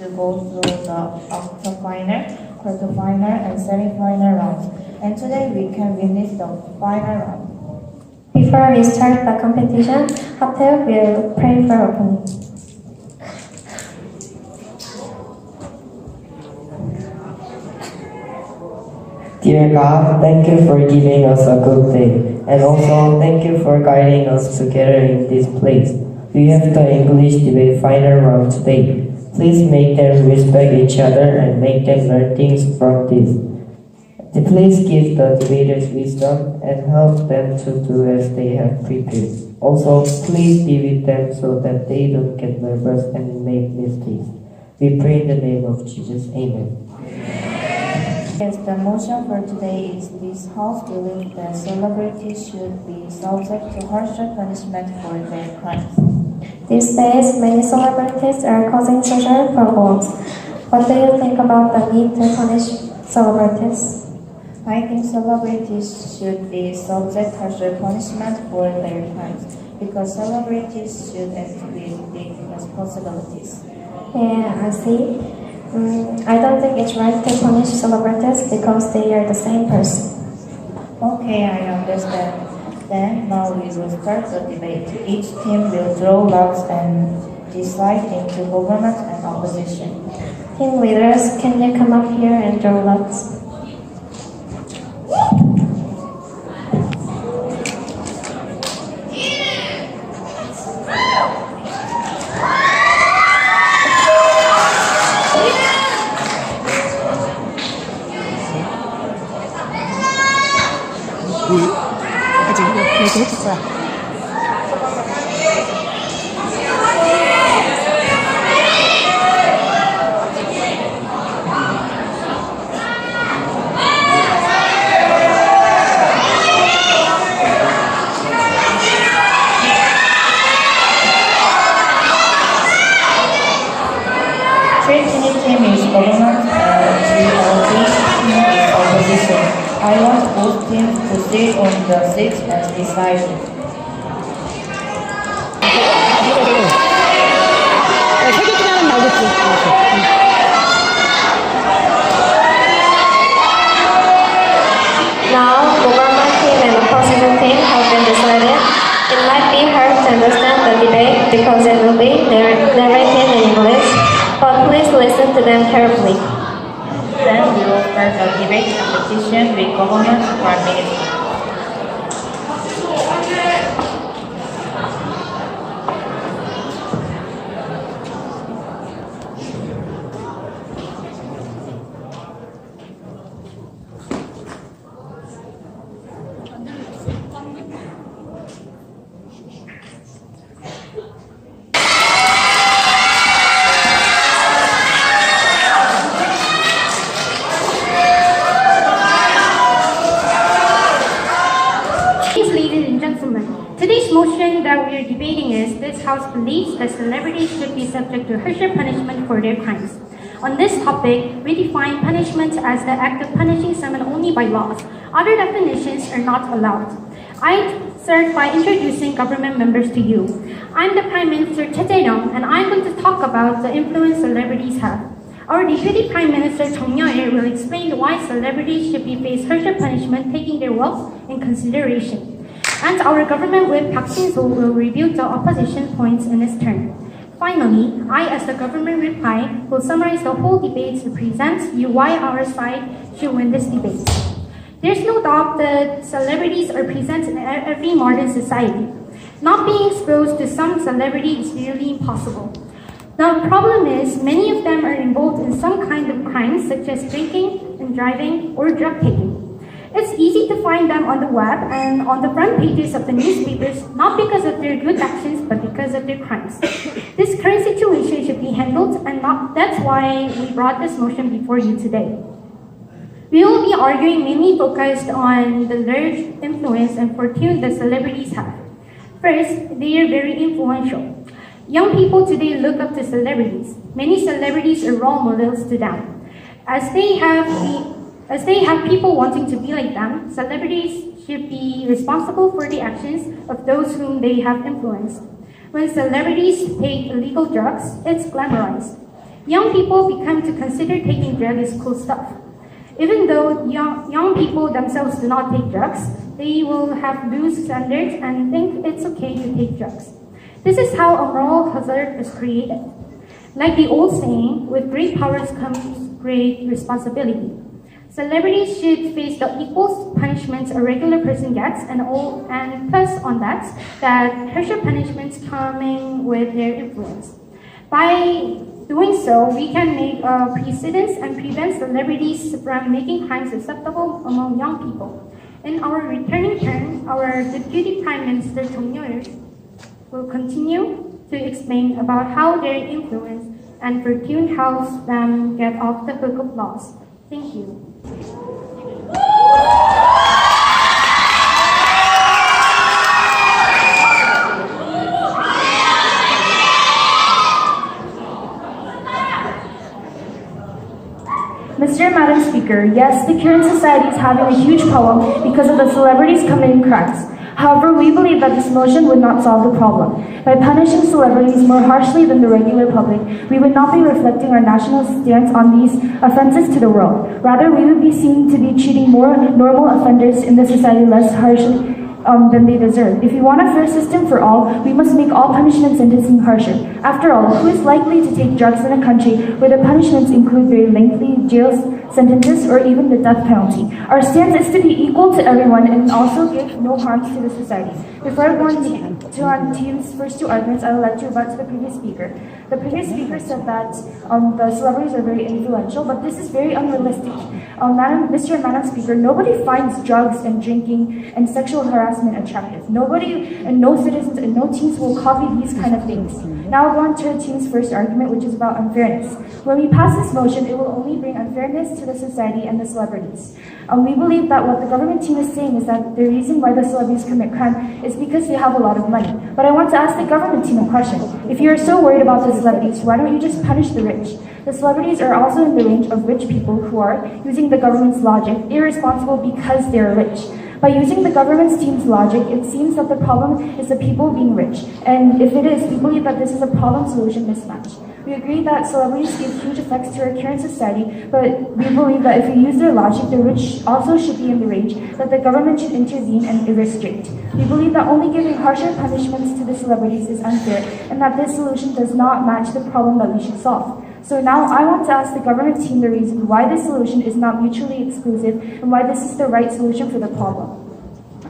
to go through the octa-final, quarter-final, and semi-final rounds. And today we can witness the final round. Before we start the competition, Hotel will pray for opening. Dear God, thank you for giving us a good day, and also thank you for guiding us together in this place. We have the English debate final round today. Please make them respect each other and make them learn things from this. Please give the debaters wisdom and help them to do as they have prepared. Also, please be with them so that they don't get nervous and make mistakes. We pray in the name of Jesus. Amen. Yes, the motion for today is this House believes that celebrities should be subject to harsher punishment for their crimes. These days, many celebrities are causing social problems. What do you think about the need to punish celebrities? I think celebrities should be subject to harsher punishment for their crimes because celebrities should act with big responsibilities. Yeah, I see. I don't think it's right to punish celebrities because they are the same person. Okay, I understand. Then now we will start the debate. Each team will draw lots and decide into government and opposition. Team leaders, can you come up here and draw lots? Team is government and this team is opposition. I want both teams to sit on the seats and decide. Now, government team and opposition team have been decided. It might be hard to understand the debate because it will be narrated in English, but please listen to them carefully. Then we will start the debate competition with government prime minister. Today's motion that we are debating is this House believes that celebrities should be subject to harsher punishment for their crimes. On this topic, we define punishment as the act of punishing someone only by laws. Other definitions are not allowed. I start by introducing government members to you. I'm the Prime Minister Choi Jae-ryong, and I'm going to talk about the influence celebrities have. Our Deputy Prime Minister Chung Yo-il will explain why celebrities should be faced harsher punishment taking their wealth in consideration. And our government whip Park Shin-so will review the opposition points in his turn. Finally, I, as the government reply, will summarize the whole debate to present you why our side should win this debate. There's no doubt that celebrities are present in every modern society. Not being exposed to some celebrity is really impossible. The problem is many of them are involved in some kind of crimes such as drinking and driving or drug taking. It's easy to find them on the web and on the front pages of the newspapers, not because of their good actions, but because of their crimes. This current situation should be handled, and that's why we brought this motion before you today. We will be arguing mainly focused on the large influence and fortune that celebrities have. First, they are very influential. Young people today look up to celebrities. Many celebrities are role models to them. As they have people wanting to be like them, celebrities should be responsible for the actions of those whom they have influenced. When celebrities take illegal drugs, it's glamorized. Young people become to consider taking drugs as cool stuff. Even though young people themselves do not take drugs, they will have loose standards and think it's okay to take drugs. This is how a moral hazard is created. Like the old saying, with great powers comes great responsibility. Celebrities should face the equal punishments a regular person gets, and plus on that harsher punishments coming with their influence. By doing so, we can make precedents and prevent celebrities from making crimes acceptable among young people. In our returning turn, our Deputy Prime Minister Jung Yo-il will continue to explain about how their influence and fortune helps them get off the hook of laws. Thank you. Mr. and Madam Speaker, yes, the current society is having a huge problem because of the celebrities committing crimes. However, we believe that this motion would not solve the problem. By punishing celebrities more harshly than the regular public, we would not be reflecting our national stance on these offenses to the world. Rather, we would be seen to be treating more normal offenders in the society less harshly than they deserve. If we want a fair system for all, we must make all punishment and sentencing harsher. After all, who is likely to take drugs in a country where the punishments include very lengthy jail sentences or even the death penalty? Our stance is to be equal to everyone and also give no harm to the society. Before I go on Team's first two arguments, I would like to rebut to the previous speaker. The previous speaker said that the celebrities are very influential, but this is very unrealistic. Mr. and Madam Speaker, nobody finds drugs and drinking and sexual harassment attractive. Nobody and no citizens and no teams will copy these kind of things. Now I'll go on to Team's first argument, which is about unfairness. When we pass this motion, it will only bring unfairness to the society and the celebrities. We believe that what the government team is saying is that the reason why the celebrities commit crime is because they have a lot of money. But I want to ask the government team a question. If you are so worried about the celebrities, why don't you just punish the rich? The celebrities are also in the range of rich people who are, using the government's logic, irresponsible because they are rich. By using the government's team's logic, it seems that the problem is the people being rich. And if it is, we believe that this is a problem-solution mismatch. We agree that celebrities give huge effects to our current society, but we believe that if we use their logic, the rich also should be in the range that the government should intervene and restrict. We believe that only giving harsher punishments to the celebrities is unfair, and that this solution does not match the problem that we should solve. So now I want to ask the government team the reason why this solution is not mutually exclusive and why this is the right solution for the problem.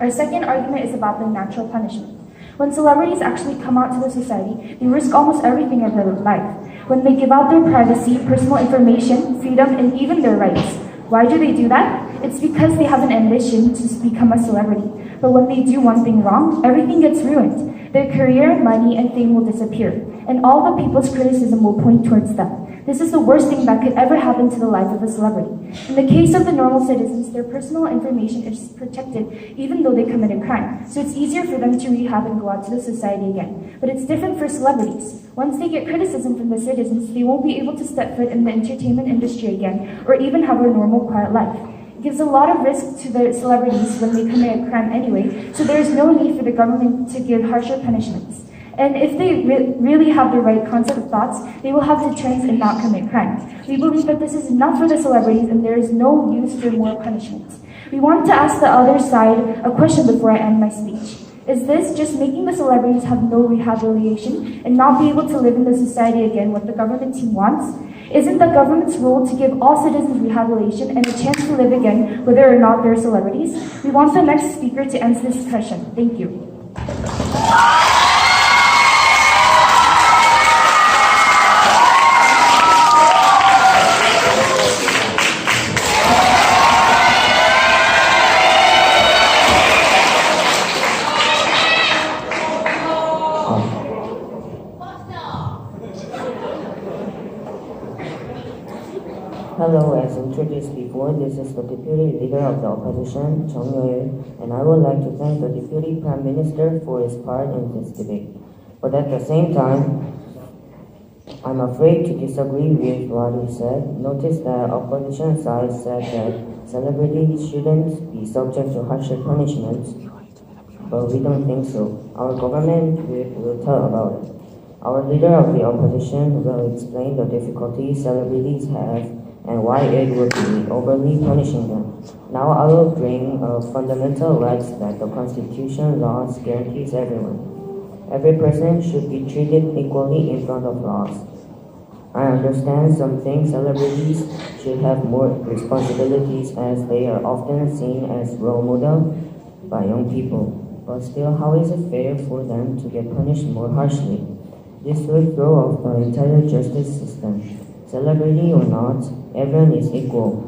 Our second argument is about the natural punishment. When celebrities actually come out to the society, they risk almost everything of their life. When they give out their privacy, personal information, freedom, and even their rights. Why do they do that? It's because they have an ambition to become a celebrity. But when they do one thing wrong, everything gets ruined. Their career, money, and fame will disappear, and all the people's criticism will point towards them. This is the worst thing that could ever happen to the life of a celebrity. In the case of the normal citizens, their personal information is protected even though they commit a crime, so it's easier for them to rehab and go out to the society again. But it's different for celebrities. Once they get criticism from the citizens, they won't be able to step foot in the entertainment industry again, or even have a normal, quiet life. It gives a lot of risk to the celebrities when they commit a crime anyway, so there is no need for the government to give harsher punishments. And if they really have the right concept of thoughts, they will have deterrence and not commit crime. We believe that this is enough for the celebrities and there is no use for more punishment. We want to ask the other side a question before I end my speech. Is this just making the celebrities have no rehabilitation and not be able to live in the society again what the government team wants? Isn't the government's role to give all citizens rehabilitation and a chance to live again whether or not they're celebrities? We want the next speaker to answer this question. Thank you. Hello, as introduced before, this is the Deputy Leader of the Opposition, Jung Yo-il, and I would like to thank the Deputy Prime Minister for his part in this debate. But at the same time, I'm afraid to disagree with what he said. Notice that opposition side said that celebrities shouldn't be subject to harsher punishments, but we don't think so. Our government will tell about it. Our leader of the opposition will explain the difficulties celebrities have and why it would be overly punishing them. Now I will bring fundamental rights that the Constitution laws guarantees everyone. Every person should be treated equally in front of laws. I understand some think celebrities should have more responsibilities as they are often seen as role models by young people. But still, how is it fair for them to get punished more harshly? This would throw off the entire justice system. Celebrity or not, everyone is equal.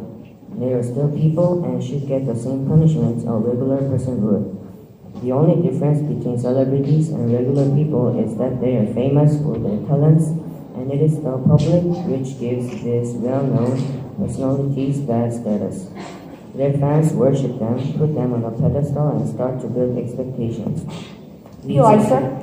They are still people and should get the same punishment a regular person would. The only difference between celebrities and regular people is that they are famous for their talents, and it is the public which gives these well-known personalities that status. Their fans worship them, put them on a pedestal, and start to build expectations. You answer?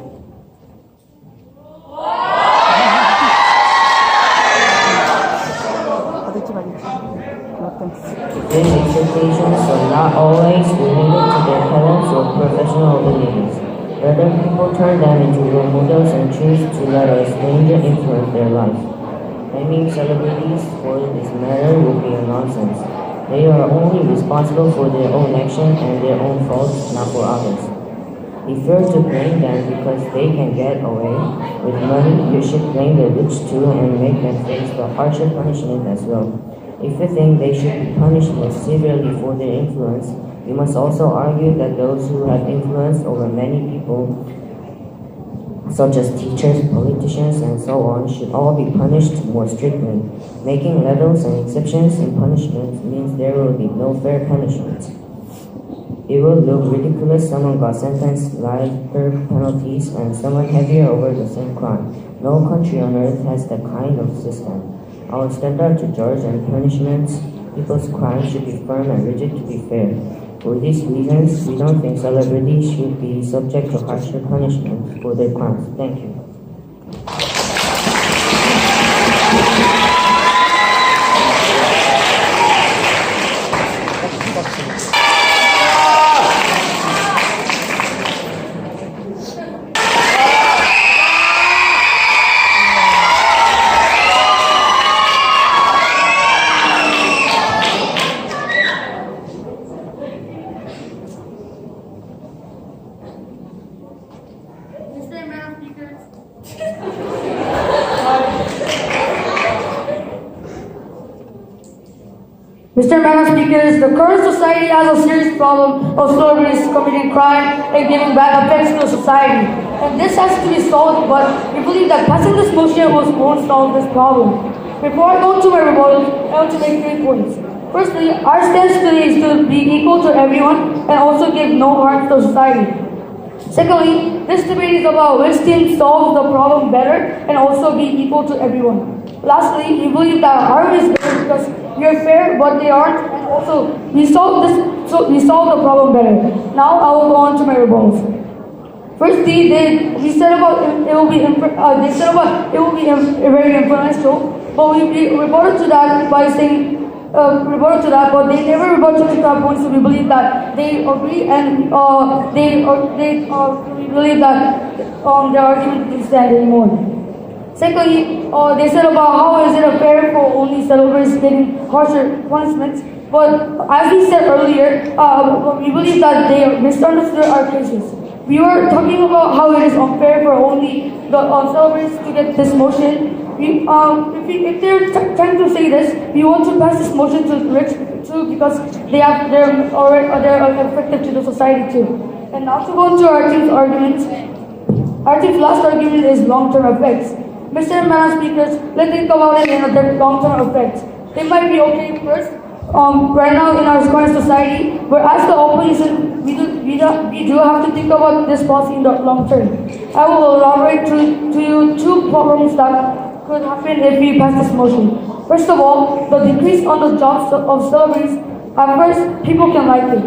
These expectations are not always related to their talents or professional abilities. Rather, people turn them into role models and choose to let a stranger influence their life. Blaming celebrities for this matter would be a nonsense. They are only responsible for their own action and their own faults, not for others. If you're to blame them because they can get away with money, you should blame the rich too and make them face the harsher punishment as well. If you think they should be punished more severely for their influence, you must also argue that those who have influence over many people, such as teachers, politicians, and so on, should all be punished more strictly. Making levels and exceptions in punishment means there will be no fair punishment. It would look ridiculous someone got sentenced lighter penalties and someone heavier over the same crime. No country on earth has that kind of system. Our standard to judge and punishments people's crimes should be firm and rigid to be fair. For these reasons, we don't think celebrities should be subject to harsher punishment for their crimes. Thank you. Mr. Madam Speakers, the current society has a serious problem of celebrities committing crime and giving bad effects to society. And this has to be solved, but we believe that passing this motion won't solve this problem. Before I go to my rebuttal, I want to make 3 points. Firstly, our stance today is to be equal to everyone and also give no harm to society. Secondly, this debate is about which team solves the problem better and also be equal to everyone. Lastly, we believe that harm is better because we are fair, but they aren't, and also we solve the problem better. Now I will go on to my rebuttals. Firstly, they said about it will be very influential, but we rebutted to that by saying but they never rebutted to that point. So we believe that they agree, and we believe that their argument didn't stand anymore. Secondly, they said about how is it fair for only celebrities getting harsher punishments. But as we said earlier, we believe that they misunderstood our cases. We were talking about how it is unfair for only the celebrities to get this motion. If they're trying to say this, we want to pass this motion to rich too because they're effective to the society too. And now to go into our team's arguments. Our team's last argument is long-term effects. Mr. and Madam Speakers, let's think about it in their long-term effects. They might be okay first, right now in our current society, but as the opposition, we do have to think about this policy in the long term. I will elaborate to you 2 problems that could happen if we pass this motion. First of all, the decrease on the jobs of celebrities. At first, people can like it.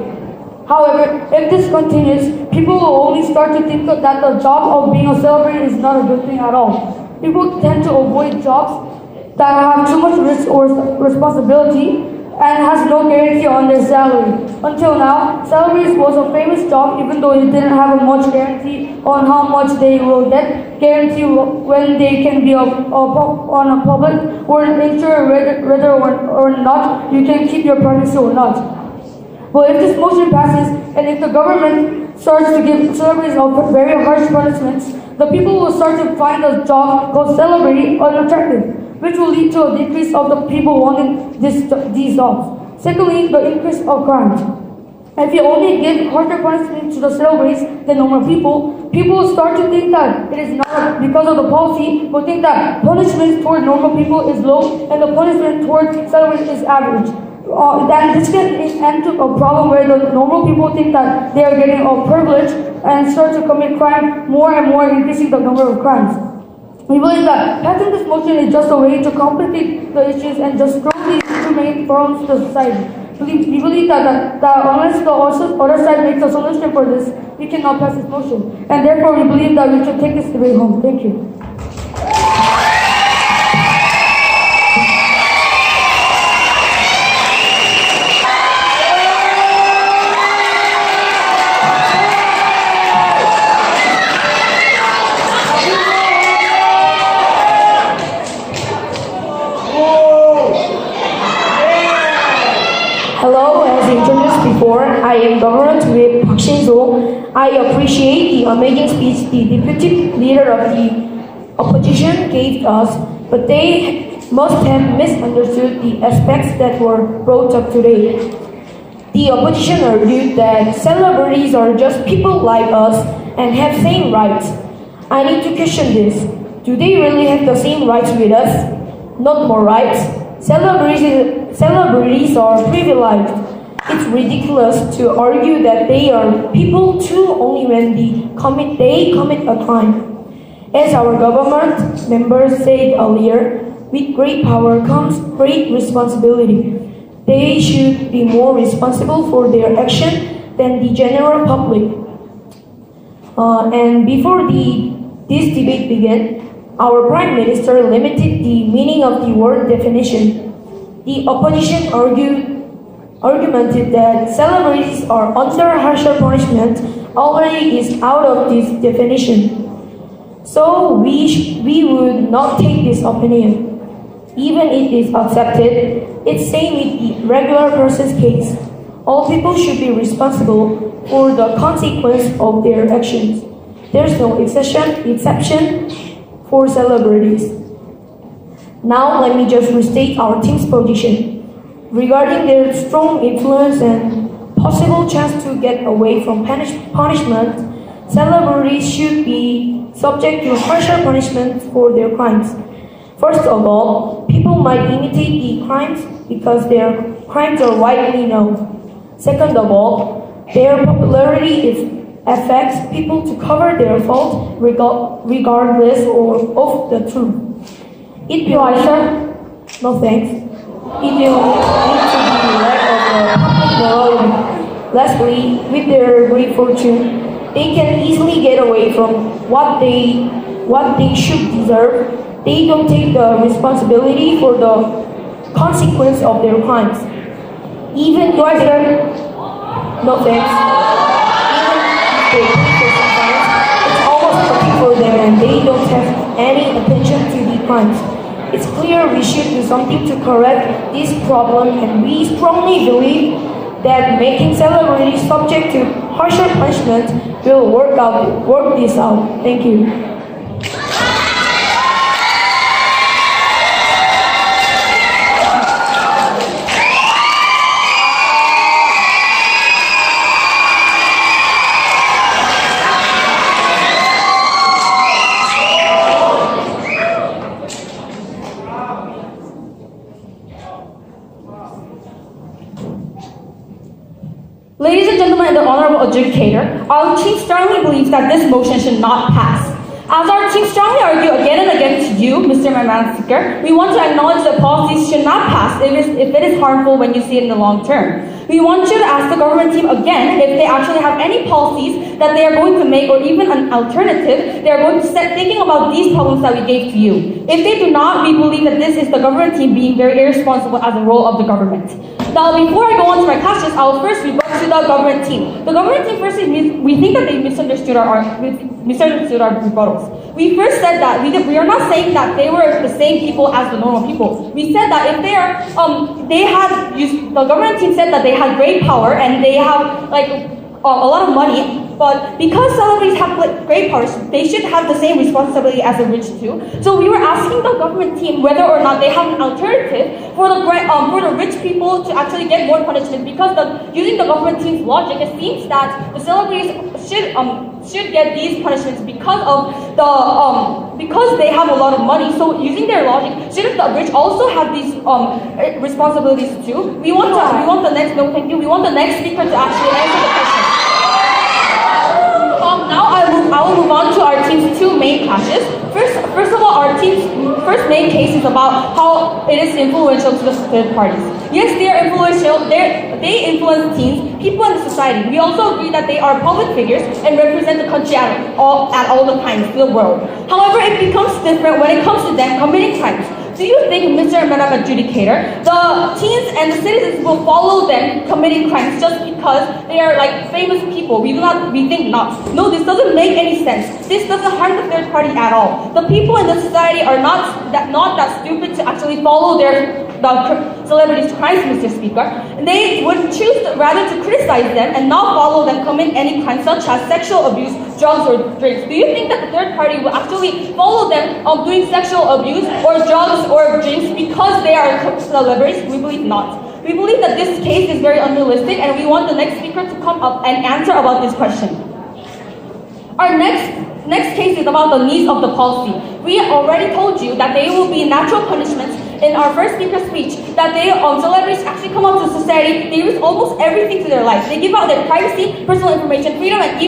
However, if this continues, people will only start to think that the job of being a celebrity is not a good thing at all. People tend to avoid jobs that have too much risk or responsibility, and has no guarantee on their salary. Until now, salaries was a famous job even though it didn't have a much guarantee on how much they will get, guarantee when they can be on a public or ensure whether or not you can keep your promise or not. But if this motion passes and if the government starts to give celebrities very harsh punishments, the people will start to find a job called celebrity unattractive, which will lead to a decrease of the people wanting these jobs. Secondly, the increase of crime. If you only give harsher punishment to the celebrities than normal people, people will start to think that it is not because of the policy, but think that punishment toward normal people is low and the punishment toward celebrities is average. Then this can end to a problem where the normal people think that they are getting a privilege and start to commit crime more and more, increasing the number of crimes. We believe that passing this motion is just a way to complicate the issues and just throw these two main problems to the society. We believe that unless the other side makes a solution for this, we cannot pass this motion. And therefore, we believe that we should take this debate home. Thank you. Hello, as introduced before, I am Government Whip Park Shin-so. I appreciate the amazing speech the deputy leader of the opposition gave us, but they must have misunderstood the aspects that were brought up today. The opposition argued that celebrities are just people like us and have same rights. I need to question this. Do they really have the same rights with us? Not more rights? Celebrities are privileged. It's ridiculous to argue that they are people too only when they commit a crime. As our government members said earlier, with great power comes great responsibility. They should be more responsible for their action than the general public. And before this debate began, our Prime Minister limited the meaning of the word definition. The opposition argumented that celebrities are under harsher punishment already is out of this definition. So we would not take this opinion. Even if it is accepted, it's same with the regular person's case. All people should be responsible for the consequence of their actions. There's no exception for celebrities. Now let me just restate our team's position. Regarding their strong influence and possible chance to get away from punishment, celebrities should be subject to harsher punishment for their crimes. First of all, people might imitate the crimes because their crimes are widely known. Second of all, their popularity affects people to cover their fault regardless of the truth. No thanks. It will lead to the lack of public morality. Lastly, with their great fortune, they can easily get away from what they should deserve. They don't take the responsibility for the consequence of their crimes. Even if they no thanks. Even if they pay for sometimes, it's almost nothing for them and they don't have any attention to the crimes. It's clear we should do something to correct this problem, and we strongly believe that making celebrities subject to harsher punishment will work this out. Thank you. Ladies and gentlemen, and the honorable adjudicator, our team strongly believes that this motion should not pass. As our team strongly argue again and again to you, Mr. Madam Speaker, we want to acknowledge that policies should not pass if it is harmful when you see it in the long term. We want you to ask the government team again if they actually have any policies that they are going to make, or even an alternative, they are going to start thinking about these problems that we gave to you. If they do not, we believe that this is the government team being very irresponsible as a role of the government. Now, before I go on to my questions, I will first rebut to the government team. The government team first, we think that they misunderstood our rebuttals. We first said that we are not saying that they were the same people as the normal people. We said that if they are, the government team said that they had great power and they have a lot of money. But because celebrities have great powers, they should have the same responsibility as the rich too. So we were asking the government team whether or not they have an alternative for the rich people to actually get more punishment. Because using the government team's logic, it seems that the celebrities should get these punishments because they have a lot of money. So using their logic, shouldn't the rich also have these responsibilities too? We want the next speaker to actually answer the question. Now I will move on to our team's two main clashes. First of all, our team's first main case is about how it is influential to the third parties. Yes, they are influential. They influence teens, people in society. We also agree that they are public figures and represent the country at all the times to the world. However, it becomes different when it comes to them committing crimes. Do you think, Mr. and Madam Adjudicator, the teens and the citizens will follow them committing crimes just because they are famous people? We think not. No, this doesn't make any sense. This doesn't harm the third party at all. The people in the society are not that stupid to actually follow the celebrities' crimes, Mr. Speaker. They would choose rather to criticize them and not follow them commit any crimes such as sexual abuse, drugs, or drinks. Do you think that the third party will actually follow them doing sexual abuse or drugs or drinks because they are celebrities? We believe not. We believe that this case is very unrealistic, and we want the next speaker to come up and answer about this question. Our next case is about the needs of the policy. We already told you that there will be natural punishments in our first speaker's speech, that celebrities actually come out to society, they use almost everything to their lives. They give out their privacy, personal information, freedom, and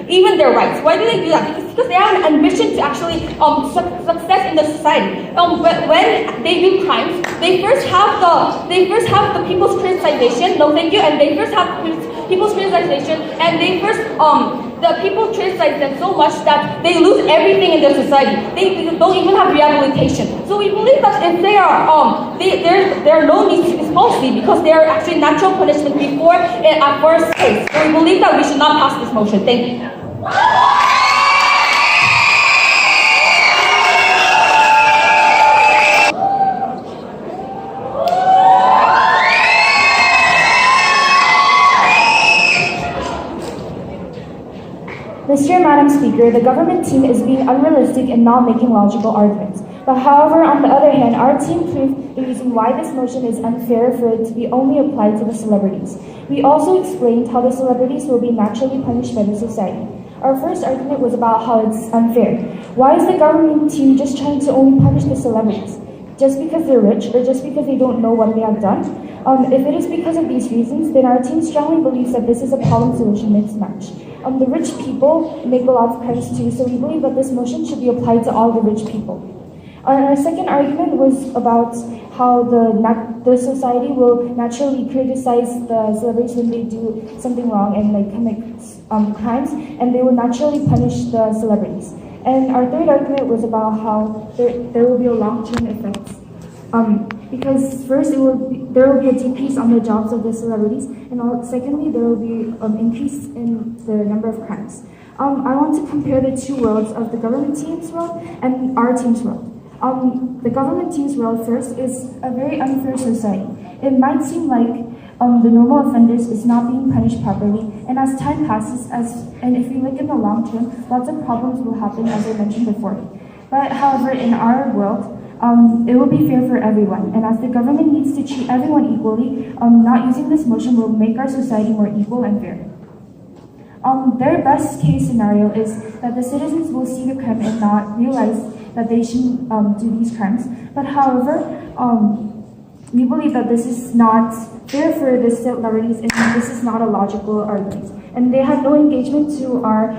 even their rights. Why do they do that? Because they have an ambition to actually success in the society. When they do crimes, they first have the people's criticization. No, thank you. And they first have people's criticization, and they first the people criticize them so much that they lose everything in their society. They don't even have rehabilitation. So we believe that if they are there are no needs to this policy because they are actually natural punishment before at first case. So we believe that we should not pass this motion. Thank you. Mr. and Madam Speaker, the government team is being unrealistic and not making logical arguments. But however, on the other hand, our team proved the reason why this motion is unfair for it to be only applied to the celebrities. We also explained how the celebrities will be naturally punished by the society. Our first argument was about how it's unfair. Why is the government team just trying to only punish the celebrities? Just because they're rich or just because they don't know what they have done? If it is because of these reasons, then our team strongly believes that this is a problem-solution mismatch. The rich people make a lot of crimes too, so we believe that this motion should be applied to all the rich people. Our second argument was about how the society will naturally criticize the celebrities when they do something wrong and commit crimes, and they will naturally punish the celebrities. And our third argument was about how there will be a long-term effects. Because first there will be a decrease on the jobs of the celebrities, and secondly there will be increase in the number of crimes. I want to compare the two worlds of the government team's world and our team's world. The government team's world first is a very unfair society. It might seem like the normal offenders is not being punished properly, and as time passes, and if we look in the long term, lots of problems will happen, as I mentioned before. But however, in our world, it will be fair for everyone, and as the government needs to treat everyone equally, not using this motion will make our society more equal and fair. Their best case scenario is that the citizens will see the crime and not realize that they shouldn't do these crimes. But however, we believe that this is not fair for the celebrities, and this is not a logical argument. And they had no engagement to our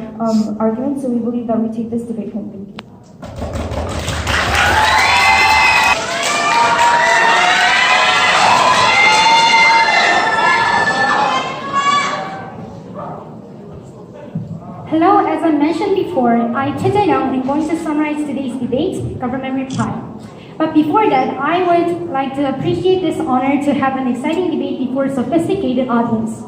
argument, so we believe that we take this debate home. Thank you. Hello, as I mentioned before, before, I, Chen Jae-young, am going to summarize today's debate, government reply. But before that, I would like to appreciate this honor to have an exciting debate before a sophisticated audience.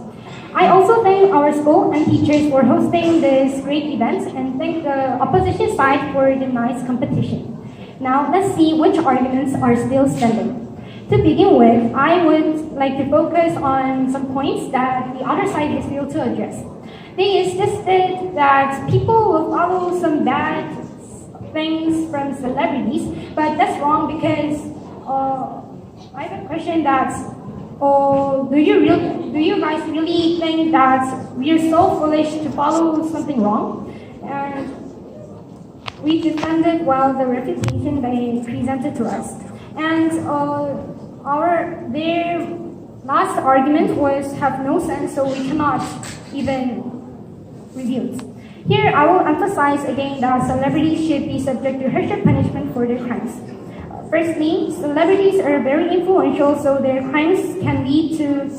I also thank our school and teachers for hosting this great event and thank the opposition side for the nice competition. Now, let's see which arguments are still standing. To begin with, I would like to focus on some points that the other side has failed to address. They insisted that people will follow some bad things from celebrities, but that's wrong because I have a question that do you guys really think that we are so foolish to follow something wrong? And we defended well the reputation they presented to us. And their last argument was have no sense, so we cannot even review it. Here, I will emphasize again that celebrities should be subject to harsher punishment for their crimes. Firstly, celebrities are very influential, so their crimes can lead to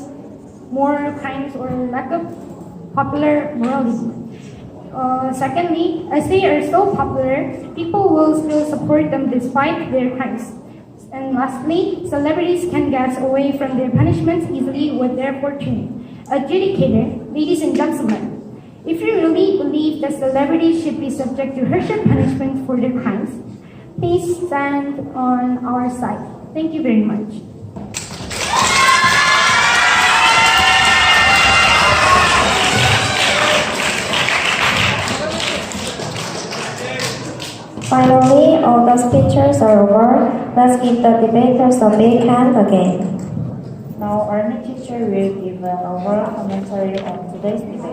more crimes or lack of popular morality. Secondly, as they are so popular, people will still support them despite their crimes. And lastly, celebrities can get away from their punishments easily with their fortune. Adjudicator, ladies and gentlemen, if you really believe that celebrities should be subject to harsher punishment for their crimes, please stand on our side. Thank you very much. Finally, all the speeches are over. Let's give the debaters a big hand again. Now, our teacher will give an overall commentary on today's debate.